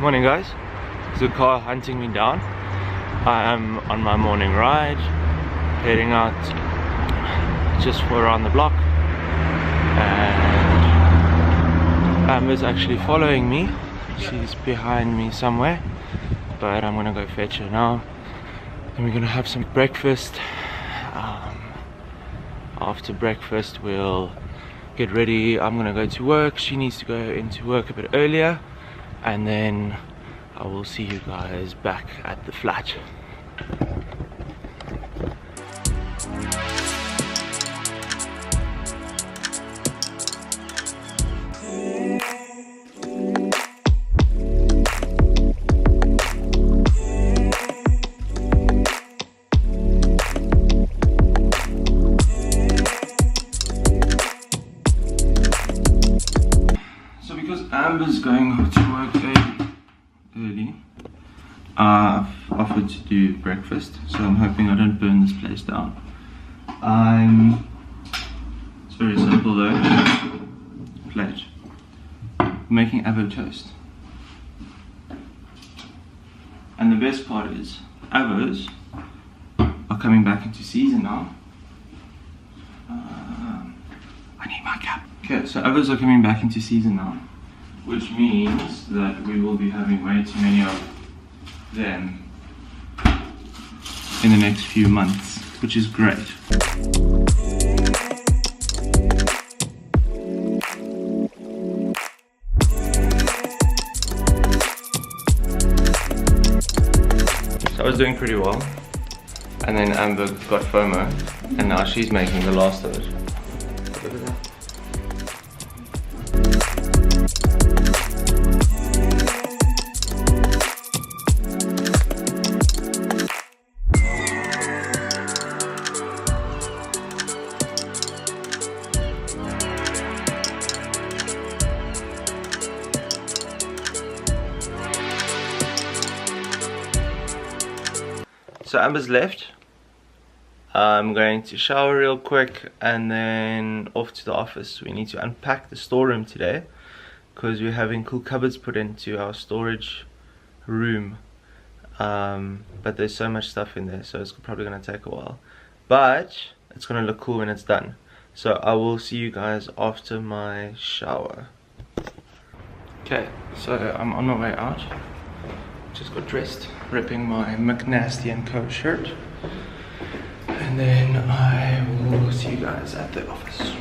Morning guys, there's a car hunting me down. I am on my morning ride, heading out just for around the block, and Amber's actually following me. She's behind me somewhere, but I'm gonna go fetch her now, and we're gonna have some breakfast. After breakfast we'll get ready. I'm gonna go to work. She needs to go into work a bit earlier, and then I will see you guys back at the flat. Amber's going to work early. I've offered to do breakfast, so I'm hoping I don't burn this place down. It's very simple though. Plate. I'm making avocado toast. And the best part is, avos are coming back into season now. I need my cap. Okay, so avos are coming back into season now, which means that we will be having way too many of them in the next few months, which is great. So I was doing pretty well, and then Amber got FOMO, and now she's making the last of it. Look at that. So Amber's left. I'm going to shower real quick and then off to the office. We need to unpack the storeroom today because we're having cool cupboards put into our storage room. But there's so much stuff in there, so it's probably going to take a while. But it's going to look cool when it's done. So I will see you guys after my shower. Okay, so I'm on my way out. Just got dressed, ripping my McNasty & Co shirt, and then I will see you guys at the office.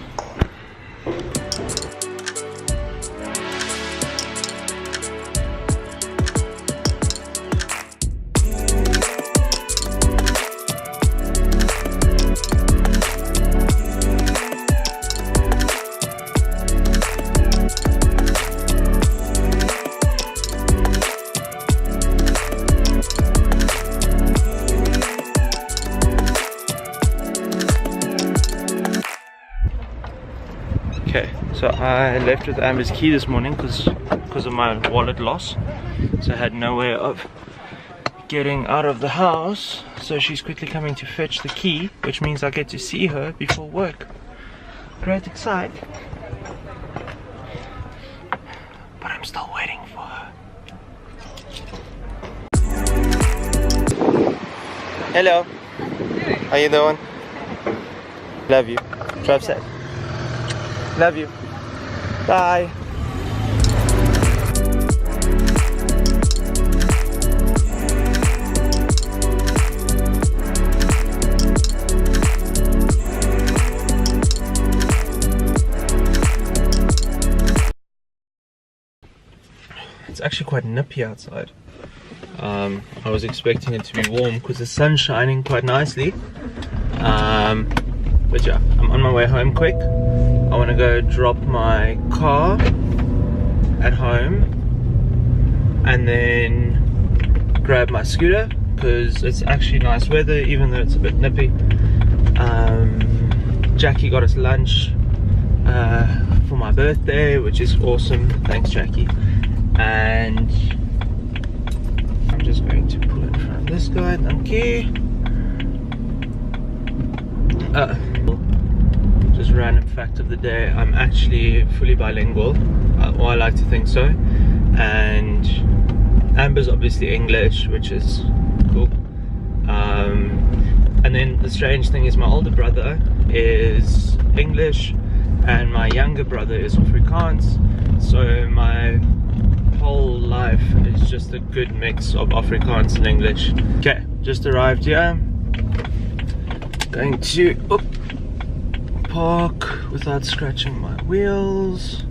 Okay, so I left with Amber's key this morning because of my wallet loss, so I had no way of getting out of the house. So she's quickly coming to fetch the key, which means I get to see her before work. Great excite, but I'm still waiting for her. Hello, how you doing? Love you. Drive safe. Love you. Bye. It's actually quite nippy outside. I was expecting it to be warm because the sun's shining quite nicely. But yeah, I'm on my way home quick. I want to go drop my car at home and then grab my scooter because it's actually nice weather even though it's a bit nippy. Jackie got us lunch for my birthday, which is awesome. Thanks, Jackie. And I'm just going to pull in front of this guy. Thank you. Just random fact of the day, I'm actually fully bilingual, or I like to think so, and Amber's obviously English, which is cool. And then the strange thing is my older brother is English and my younger brother is Afrikaans, so my whole life is just a good mix of Afrikaans and English. Okay, just arrived here. Going to park without scratching my wheels.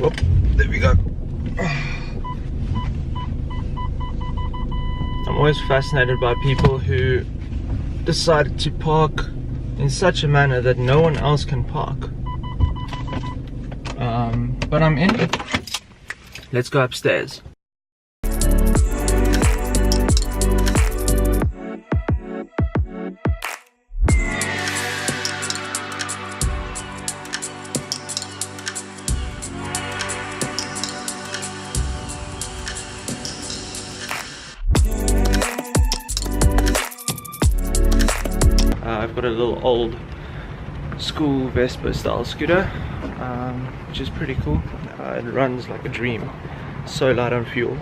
Oh, there we go. I'm always fascinated by people who decided to park in such a manner that no one else can park. But I'm in it. Let's go upstairs. I've got a little old school Vespa style scooter, which is pretty cool. It runs like a dream, so light on fuel.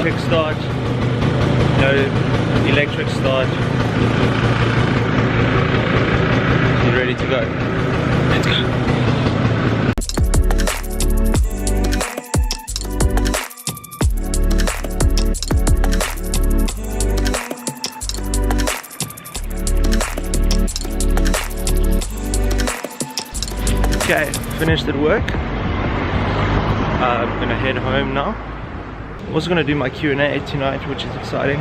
Quick start, no electric start. You're ready to go. Let's go. Okay, finished at work. I'm gonna head home now. I was gonna do my Q&A tonight, which is exciting.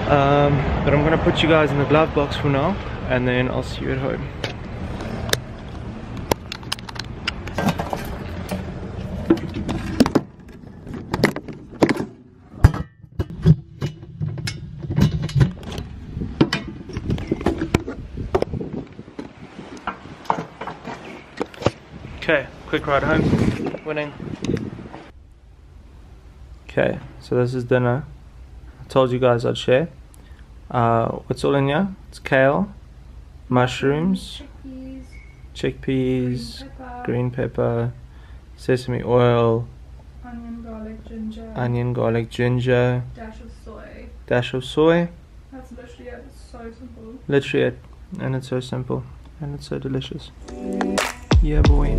But I'm gonna put you guys in the glove box for now, and then I'll see you at home. Okay, quick ride home. Winning. Okay, so this is dinner. I told you guys I'd share. What's all in here? It's kale, mushrooms, chickpeas, green pepper, sesame oil, onion, garlic, ginger, dash of soy. That's literally it. It's so simple. Literally it. And it's so simple. And it's so delicious. Yeah, boy.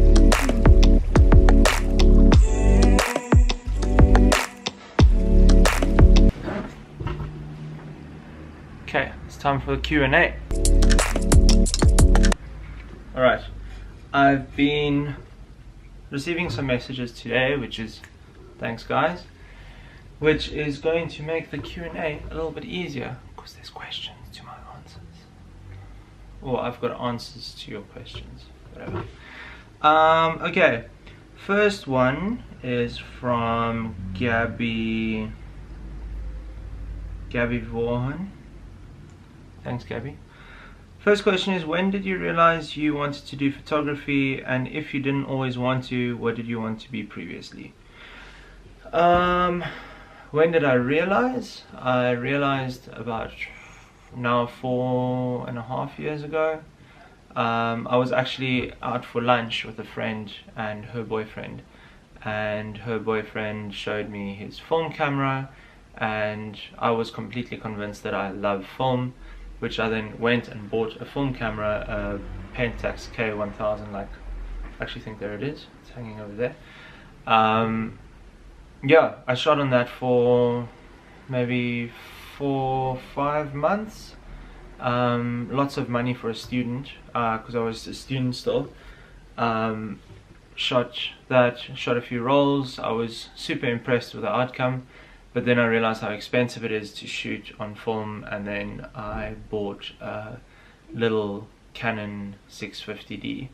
Okay, it's time for the Q&A. Alright, I've been receiving some messages today, which is, thanks guys, which is going to make the Q&A a little bit easier, because there's questions to my answers. Or I've got answers to your questions, whatever. Okay, first one is from Gabby Vaughan. Thanks, Gabby. First question is, when did you realize you wanted to do photography, and if you didn't always want to, what did you want to be previously? When did I realize? I realized about now 4.5 years ago. I was actually out for lunch with a friend and her boyfriend, and her boyfriend showed me his film camera, and I was completely convinced that I love film, which I then went and bought a film camera, a Pentax K1000, like, I actually think there it is, it's hanging over there. Yeah, I shot on that for maybe 4 or 5 months. Lots of money for a student, because I was a student still. Shot a few rolls. I was super impressed with the outcome, but then I realized how expensive it is to shoot on film, and then I bought a little Canon 650D.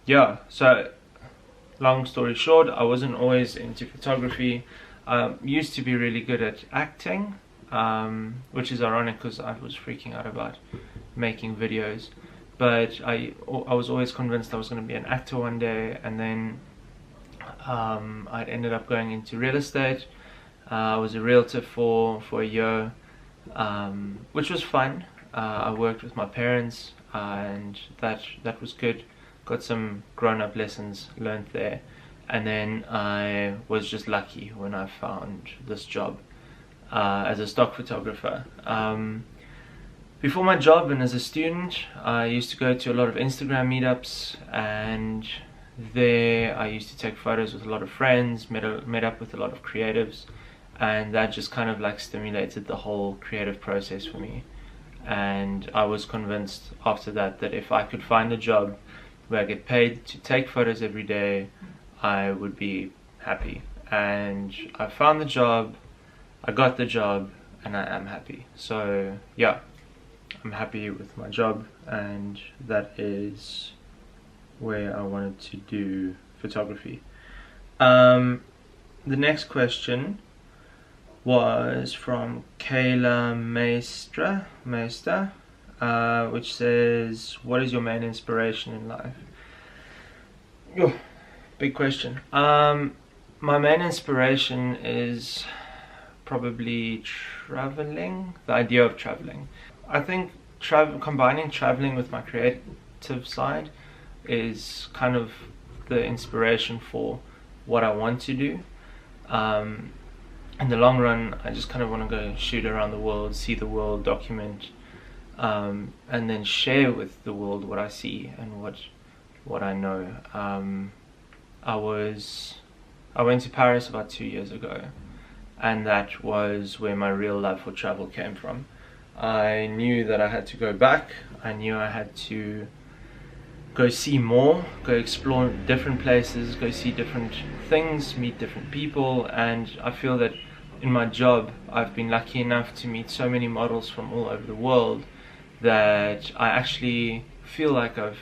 Yeah, so long story short, I wasn't always into photography. I used to be really good at acting, which is ironic because I was freaking out about making videos, but I was always convinced I was going to be an actor one day, and then I'd ended up going into real estate. I was a realtor for a year, which was fun. I worked with my parents, and that was good. Got some grown-up lessons learned there, and then I was just lucky when I found this job as a stock photographer. Before my job and as a student, I used to go to a lot of Instagram meetups, and there I used to take photos with a lot of friends, met up with a lot of creatives, and that just kind of like stimulated the whole creative process for me. And I was convinced after that that if I could find a job where I get paid to take photos every day, I would be happy. And I found the job, I got the job, and I am happy. So yeah, I'm happy with my job, and that is where I wanted to do photography. The next question was from Kayla Meister, which says, what is your main inspiration in life? Oh, big question. My main inspiration is probably traveling, the idea of traveling. I think combining traveling with my creative side is kind of the inspiration for what I want to do. In the long run, I just kind of want to go shoot around the world, see the world, document, and then share with the world what I see and what I know. I went to Paris about 2 years ago, and that was where my real love for travel came from. I knew that I had to go back. I knew I had to go see more, go explore different places, go see different things, meet different people. And I feel that in my job I've been lucky enough to meet so many models from all over the world that I actually feel like I've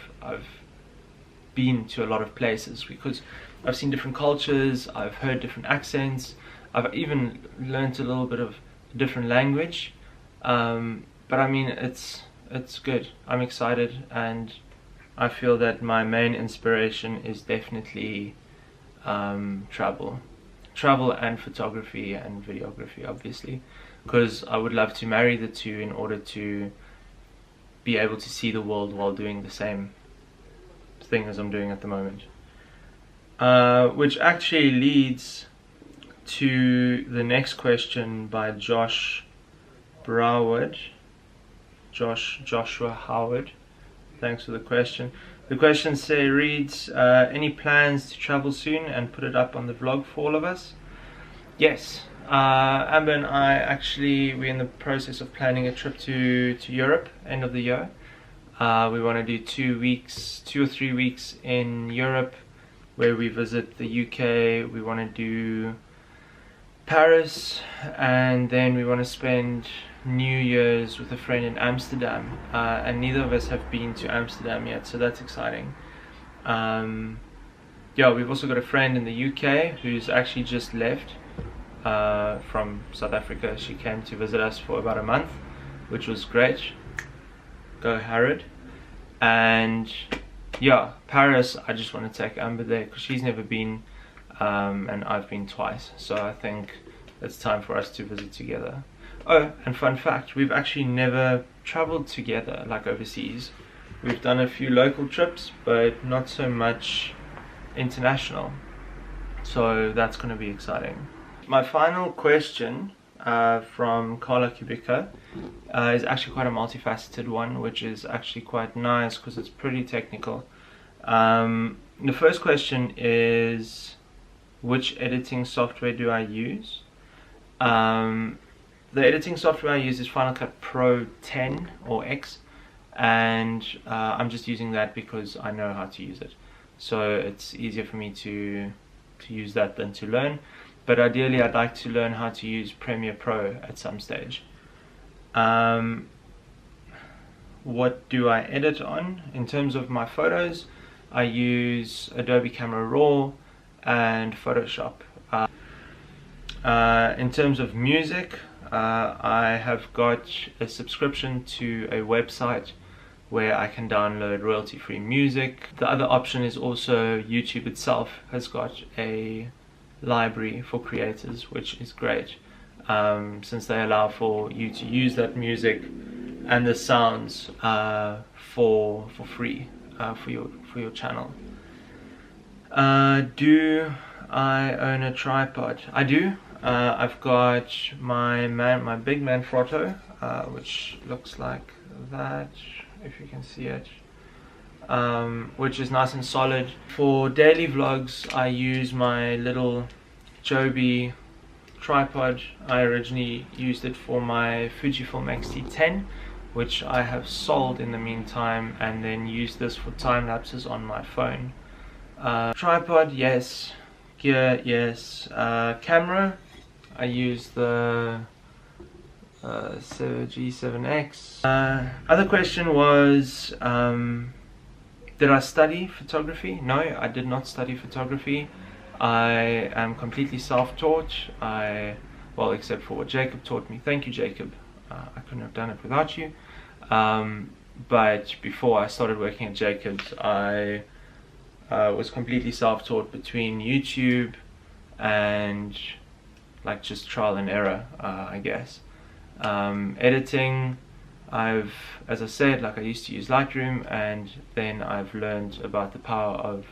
been to a lot of places, because I've seen different cultures, I've heard different accents, I've even learned a little bit of different language. But I mean, it's good. I'm excited, and I feel that my main inspiration is definitely travel and photography and videography, obviously, because I would love to marry the two in order to be able to see the world while doing the same thing as I'm doing at the moment. Which actually leads to the next question by Joshua Howard. Thanks for the question. The question reads, any plans to travel soon and put it up on the vlog for all of us? Yes, Amber and I we're in the process of planning a trip to Europe end of the year. We want to do 2 or 3 weeks in Europe, where we visit the UK. We want to do Paris, and then we want to spend New Year's with a friend in Amsterdam, and neither of us have been to Amsterdam yet, so that's exciting. Yeah, we've also got a friend in the UK who's actually just left from South Africa. She came to visit us for about a month, which was great. Go Harrod. And yeah, Paris, I just want to take Amber there because she's never been, and I've been twice, so I think it's time for us to visit together. Oh, and fun fact, we've actually never traveled together, like overseas. We've done a few local trips, but not so much international, so that's going to be exciting. My final question from Carla Kubica is actually quite a multifaceted one, which is actually quite nice because it's pretty technical. The first question is, which editing software do I use? The editing software I use is Final Cut Pro 10 or X, and I'm just using that because I know how to use it. So it's easier for me to use that than to learn. But ideally I'd like to learn how to use Premiere Pro at some stage. What do I edit on? In terms of my photos, I use Adobe Camera Raw and Photoshop. In terms of music, I have got a subscription to a website where I can download royalty-free music. The other option is also YouTube itself has got a library for creators, which is great, since they allow for you to use that music and the sounds for free for your channel. Do I own a tripod? I do. I've got my big Manfrotto, which looks like that, if you can see it, which is nice and solid. For daily vlogs, I use my little Joby tripod. I originally used it for my Fujifilm X-T10, which I have sold in the meantime, and then used this for time lapses on my phone. Tripod, yes. Gear, yes. Camera, I use the G7X. Other question was, did I study photography? No, I did not study photography. I am completely self-taught. Well, except for what Jacob taught me. Thank you, Jacob. I couldn't have done it without you. But before I started working at Jacob's, I was completely self-taught between YouTube and like just trial and error, I guess. Editing, as I said, like I used to use Lightroom, and then I've learned about the power of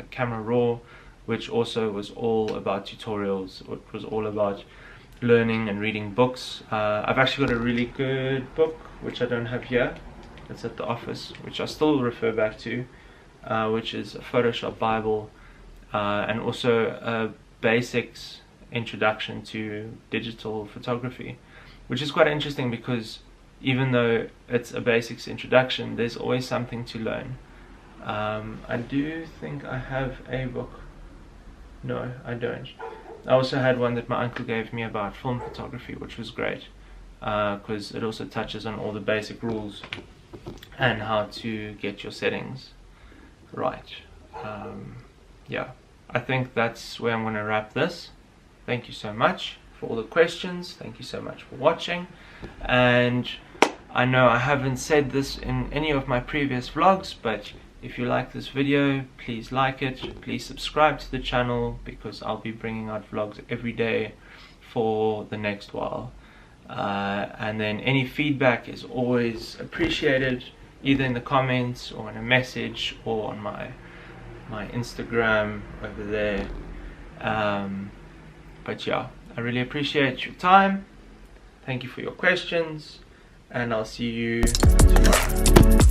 Camera Raw, which also was all about tutorials. It was all about learning and reading books. I've actually got a really good book, which I don't have here. It's at the office, which I still refer back to, which is a Photoshop Bible, and also a basics introduction to digital photography, which is quite interesting because even though it's a basics introduction, there's always something to learn. I do think I have a book. No, I don't. I also had one that my uncle gave me about film photography, which was great, because it also touches on all the basic rules and how to get your settings right. Yeah, I think that's where I'm going to wrap this. Thank you so much for all the questions. Thank you so much for watching. And I know I haven't said this in any of my previous vlogs, but if you like this video, please like it. Please subscribe to the channel, because I'll be bringing out vlogs every day for the next while. And then any feedback is always appreciated, either in the comments or in a message or on my Instagram over there. But yeah, I really appreciate your time. Thank you for your questions, and I'll see you tomorrow.